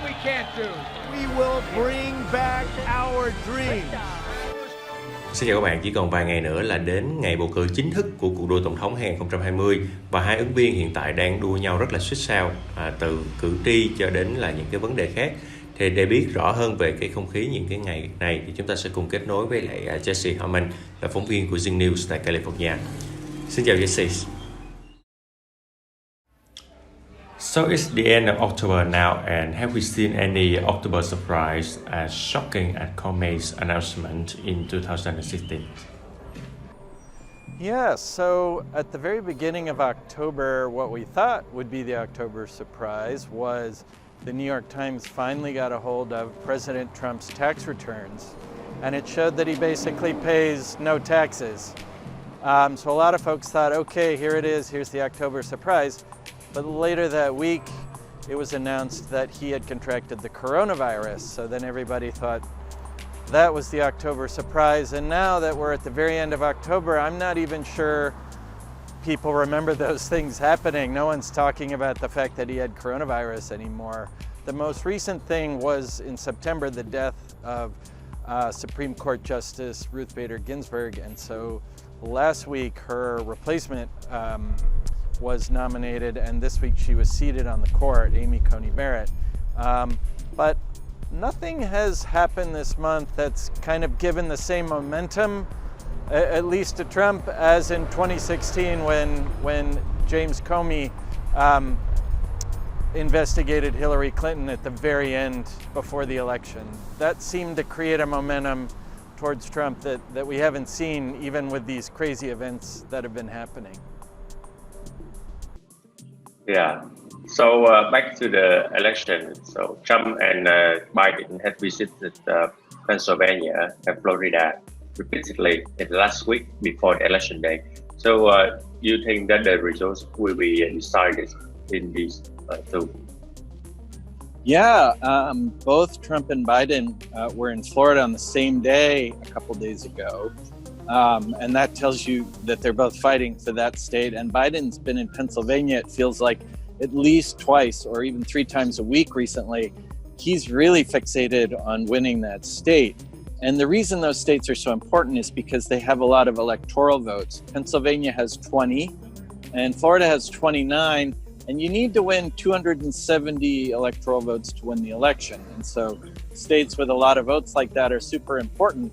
we can't do. We will bring back our dreams. Xin chào các bạn, chỉ còn vài ngày nữa là đến ngày bầu cử chính thức của cuộc đua tổng thống 2020 và hai ứng viên hiện tại đang đua nhau rất là xích sao, từ cử tri cho đến là những cái vấn đề khác. Thì để biết rõ hơn về cái không khí những cái ngày này thì chúng ta sẽ cùng kết nối với lại Jesse Harmon, là phóng viên của Zing News tại California. Xin chào Jesse. So it's the end of October now, and have we seen any October surprise as shocking as Comey's announcement in 2016? Yeah, so at the very beginning of October, what we thought would be the October surprise was the New York Times finally got a hold of President Trump's tax returns, and it showed that he basically pays no taxes. So a lot of folks thought, okay, here it is, here's the October surprise. But later that week, it was announced that he had contracted the coronavirus. So then everybody thought that was the October surprise. And now that we're at the very end of October, I'm not even sure people remember those things happening. No one's talking about the fact that he had coronavirus anymore. The most recent thing was in September, the death of Supreme Court Justice Ruth Bader Ginsburg. And so last week, her replacement was nominated, and this week she was seated on the court, Amy Coney Barrett. But nothing has happened this month that's kind of given the same momentum, at least to Trump, as in 2016 when James Comey investigated Hillary Clinton at the very end before the election. That seemed to create a momentum towards Trump that we haven't seen even with these crazy events that have been happening. Yeah. So back to the election. So Trump and Biden had visited Pennsylvania and Florida repeatedly in the last week before the election day. So you think that the results will be decided in these two? Yeah, both Trump and Biden were in Florida on the same day a couple days ago. And that tells you that they're both fighting for that state. And Biden's been in Pennsylvania, it feels like, at least twice or even 3 times a week recently. He's really fixated on winning that state. And the reason those states are so important is because they have a lot of electoral votes. Pennsylvania has 20 and Florida has 29. And you need to win 270 electoral votes to win the election. And so states with a lot of votes like that are super important.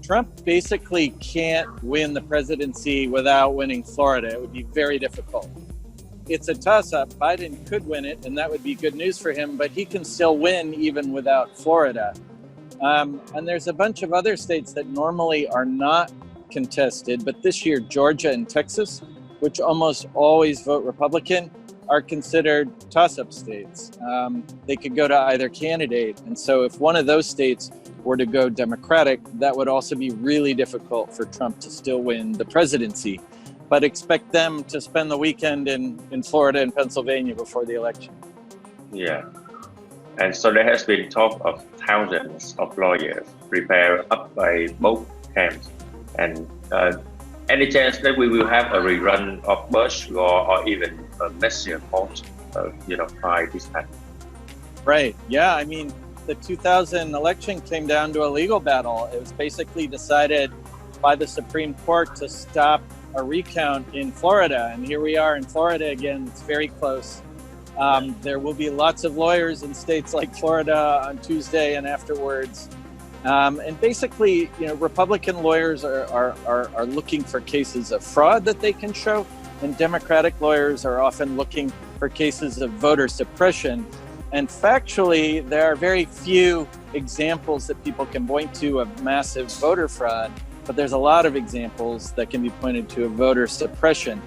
Trump basically can't win the presidency without winning Florida. It would be very difficult. It's a toss-up. Biden could win it, and that would be good news for him, but he can still win even without Florida. And there's a bunch of other states that normally are not contested, but this year, Georgia and Texas, which almost always vote Republican, are considered toss-up states. They could go to either candidate. And so if one of those states were to go Democratic, that would also be really difficult for Trump to still win the presidency. But expect them to spend the weekend in Florida and Pennsylvania before the election. Yeah. And so there has been talk of thousands of lawyers prepared up by both camps. And any chance that we will have a rerun of Bush or even a messier vote, by this time? Right. Yeah. I mean, the 2000 election came down to a legal battle. It was basically decided by the Supreme Court to stop a recount in Florida. And here we are in Florida again. It's very close. There will be lots of lawyers in states like Florida on Tuesday and afterwards. And basically, Republican lawyers are looking for cases of fraud that they can show, and Democratic lawyers are often looking for cases of voter suppression. And factually, there are very few examples that people can point to of massive voter fraud, but there's a lot of examples that can be pointed to of voter suppression.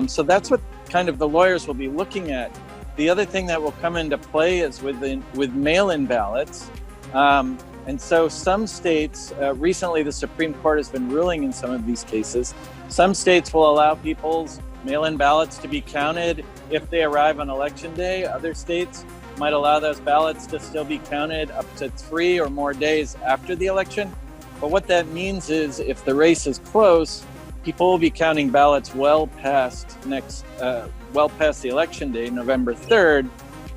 So that's what kind of the lawyers will be looking at. The other thing that will come into play is with mail-in ballots. And so some states, recently the Supreme Court has been ruling in some of these cases, some states will allow people's mail-in ballots to be counted if they arrive on election day. Other states might allow those ballots to still be counted up to 3 or more days after the election. But what that means is if the race is close, people will be counting ballots well past the election day, November 3rd.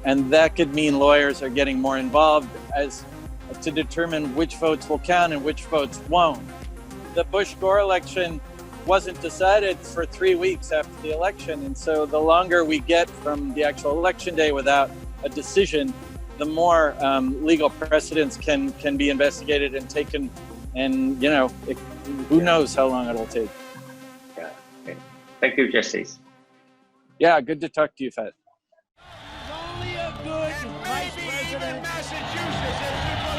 And that could mean lawyers are getting more involved as to determine which votes will count and which votes won't. The Bush-Gore election wasn't decided for 3 weeks after the election. And so the longer we get from the actual election day without a decision, the more legal precedents can be investigated and taken. And, who knows how long it'll take. Yeah. Okay. Thank you, Jesse. Yeah, good to talk to you, Fed. Only a good vice president.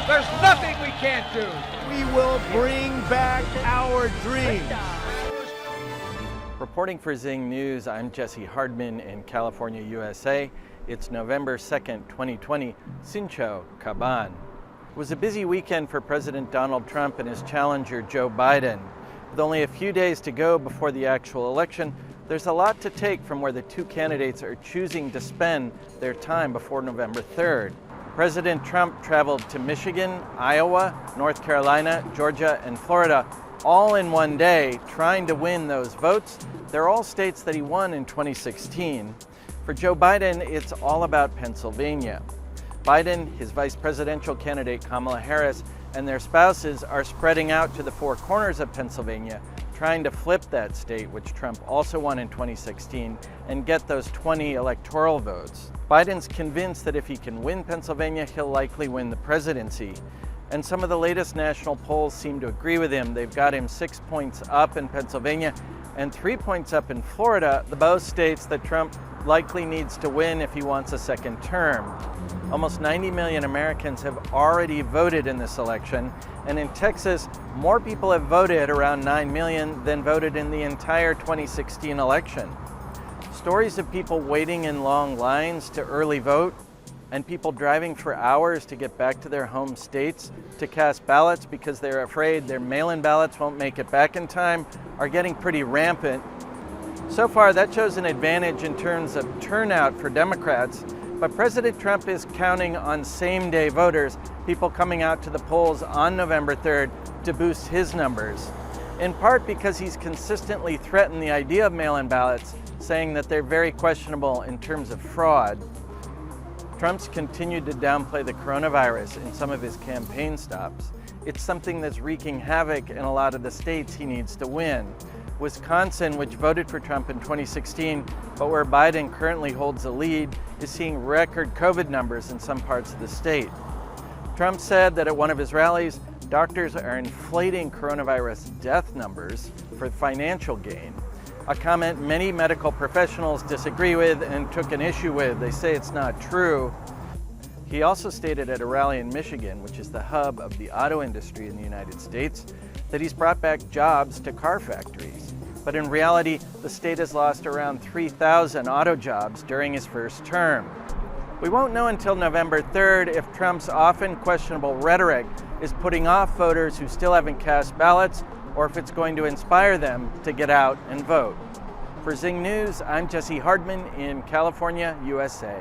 There's nothing we can't do. We will bring back our dreams. Reporting for Zing News, I'm Jesse Hardman in California, USA. It's November 2nd, 2020, Sincho Kaban. It was a busy weekend for President Donald Trump and his challenger Joe Biden. With only a few days to go before the actual election, there's a lot to take from where the two candidates are choosing to spend their time before November 3rd. President Trump traveled to Michigan, Iowa, North Carolina, Georgia, and Florida, all in one day, trying to win those votes. They're all states that he won in 2016. For Joe Biden, it's all about Pennsylvania. Biden, his vice presidential candidate Kamala Harris, and their spouses are spreading out to the four corners of Pennsylvania, trying to flip that state, which Trump also won in 2016, and get those 20 electoral votes. Biden's convinced that if he can win Pennsylvania, he'll likely win the presidency. And some of the latest national polls seem to agree with him. They've got him 6 points up in Pennsylvania and 3 points up in Florida, both states that Trump likely needs to win if he wants a second term. Almost 90 million Americans have already voted in this election, and in Texas, more people have voted, around 9 million, than voted in the entire 2016 election. Stories of people waiting in long lines to early vote, and people driving for hours to get back to their home states to cast ballots because they're afraid their mail-in ballots won't make it back in time, are getting pretty rampant. So far, that shows an advantage in terms of turnout for Democrats, but President Trump is counting on same-day voters, people coming out to the polls on November 3rd to boost his numbers, in part because he's consistently threatened the idea of mail-in ballots, saying that they're very questionable in terms of fraud. Trump's continued to downplay the coronavirus in some of his campaign stops. It's something that's wreaking havoc in a lot of the states he needs to win. Wisconsin, which voted for Trump in 2016, but where Biden currently holds the lead, is seeing record COVID numbers in some parts of the state. Trump said that at one of his rallies, doctors are inflating coronavirus death numbers for financial gain, a comment many medical professionals disagree with and took an issue with. They say it's not true. He also stated at a rally in Michigan, which is the hub of the auto industry in the United States, that he's brought back jobs to car factories. But in reality, the state has lost around 3,000 auto jobs during his first term. We won't know until November 3rd if Trump's often questionable rhetoric is putting off voters who still haven't cast ballots, or if it's going to inspire them to get out and vote. For Zing News, I'm Jesse Hardman in California, USA.